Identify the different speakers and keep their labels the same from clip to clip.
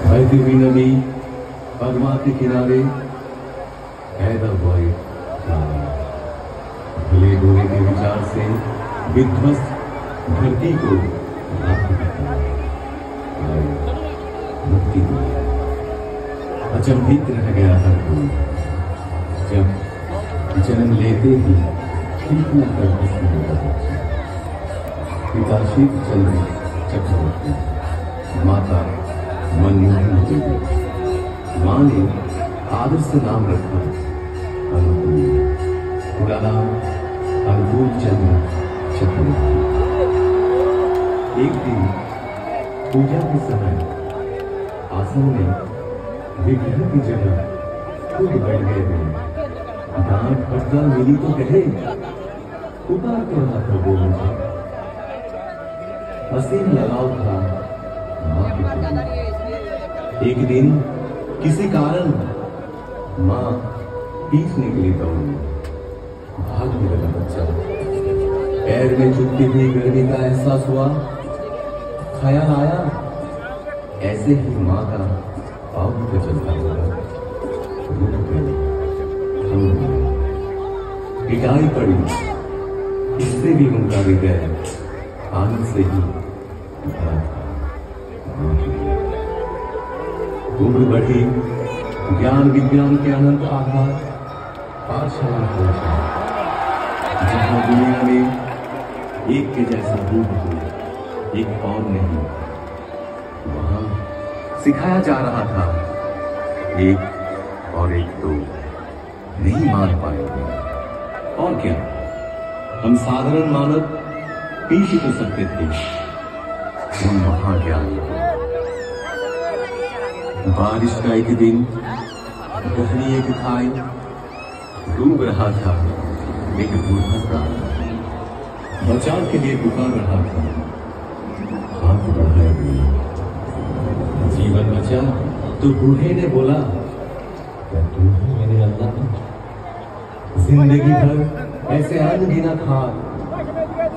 Speaker 1: बहती हुई नदी पद्मा के किनारे पैदा हुआ एक तारा। भले बुरे के विचार से विध्वस्त धरती को मुक्ति दी। अचंभित रह गया हर कोई जब जन्म लेते ही कितना गर्भस्थ होगा। पिता शीतचंद्र चक्रवर्ती, माता मनमोहन देवी। मां ने आदर से नाम रखा अनुकूल, पूरा नाम अनुकूल चंद्र चक्रवर्ती। एक दिन पूजा के समय आसन में विग्रह की जगह खुद बैठ गए थे। डांट फटकार मिली तो कहे, पुकार के रहा प्रभु मुझे। असीम लगाव था मां के प्रति। एक दिन किसी कारण मां पीछने के लिए दौड़ी। भागने लगा बच्चा। पैर में चुभती हुई गर्मी का एहसास हुआ। ख्याल आया ऐसे ही मां का पाँव पे चलता होगा। रुक गई, थम गई, पिटाई पड़ी। इससे भी उनका हृदय आनंद से ही भरा था। उम्र बढ़ी, ज्ञान विज्ञान के अनंत आधार पाठशाला पहुंचा, जहां दुनिया में एक के जैसा रूप हो, एक और नहीं। वहां सिखाया जा रहा था एक और एक तो नहीं मान पाएंगे। और क्या, हम साधारण मानव पीछे तो सकते थे, हम वहां क्या। बारिश का एक दिन गहरी एक खाई, डूब रहा था एक बूढ़ा प्राण। बचाव के लिए पुकार रहा था, हाथ बढ़ाया हुआ। जीवन बचा तो बूढ़े ने बोला, क्या तुम ही मेरे अल्लाह? जिंदगी भर ऐसे अनगिनत हाथ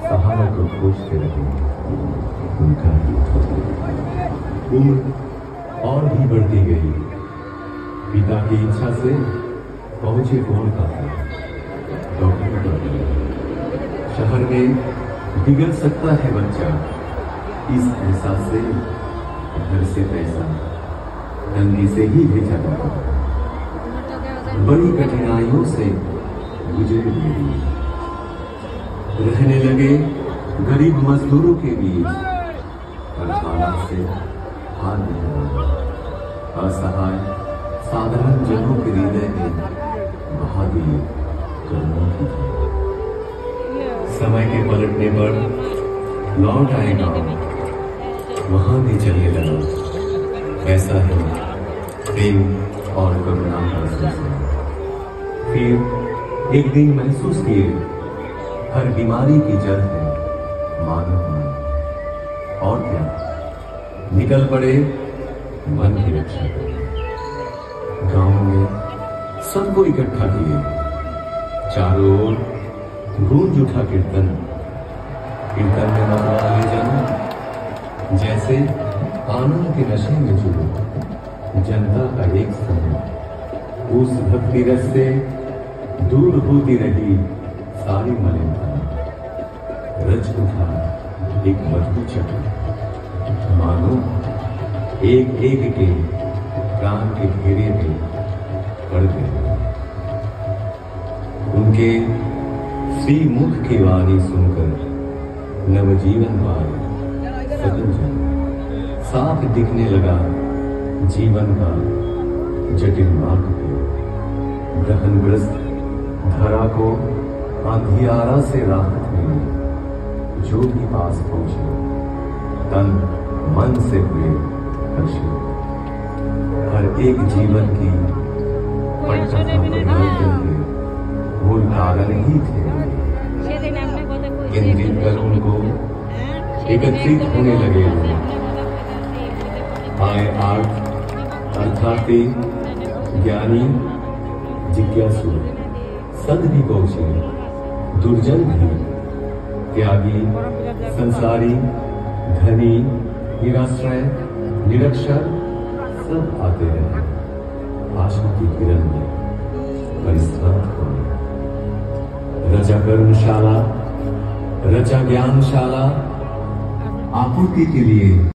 Speaker 1: सहारा को खोजते रहे। उनका उम्र और भी बढ़ती गई। पिता की इच्छा से पहुंचे कोलकाता। डॉक्टर शहर में बिगड़ सकता है बच्चा, इस एहसास से घर से पैसा तंगी से ही भेजा जाता। बड़ी कठिनाइयों से गुजरे हुए रहने लगे गरीब मजदूरों के बीच। और हालात से हार नहीं, असहाय साधारण जनों के हृदय में बहा दिए करुणा की। समय के पलटने पर लौट आए गांव, वहां भी चलने लगा। ऐसा है प्रेम और करुणा का सिलसिला। फिर एक दिन महसूस किए, हर बीमारी की जड़ है मानव मन। और क्या, निकल पड़े मन की रक्षा करने। गांव में सबको इकट्ठा किए, चारों ओर गूंज उठा कीर्तन। कीर्तन में मतवाले जन जैसे आनंद के नशे में जुड़े। जनता का एक समूह उस भक्ति रस से दूर होती रही सारी मलिनता। रच उठा एक मजबूत चक्र, मानो एक एक के प्राण के घेरे में पड़ गए। उनके श्री मुख की वाणी सुनकर नवजीवन पाए सकल जन। साफ दिखने लगा जीवन का जटिल मार्ग को। ग्रहणग्रस्त धरा को अंधियारा से राहत मिली। जो भी पास पहुंचे तन मन से हुए हर्षित। हर एक जीवन की पटकथा परिवर्तन के मूल कारण ही थे। इन दिन पर उनको एकत्रित होने लगे। आए आर्ट अर्थात ज्ञानी जिज्ञासु सद भी पहुंचे, दुर्जन भी, त्यागी संसारी, धनी निराश्रय निरक्षर सब आते रहे आशा की किरण में परिश्रम होने। रचा कर्मशाला, रचा ज्ञानशाला, आपूर्ति के लिए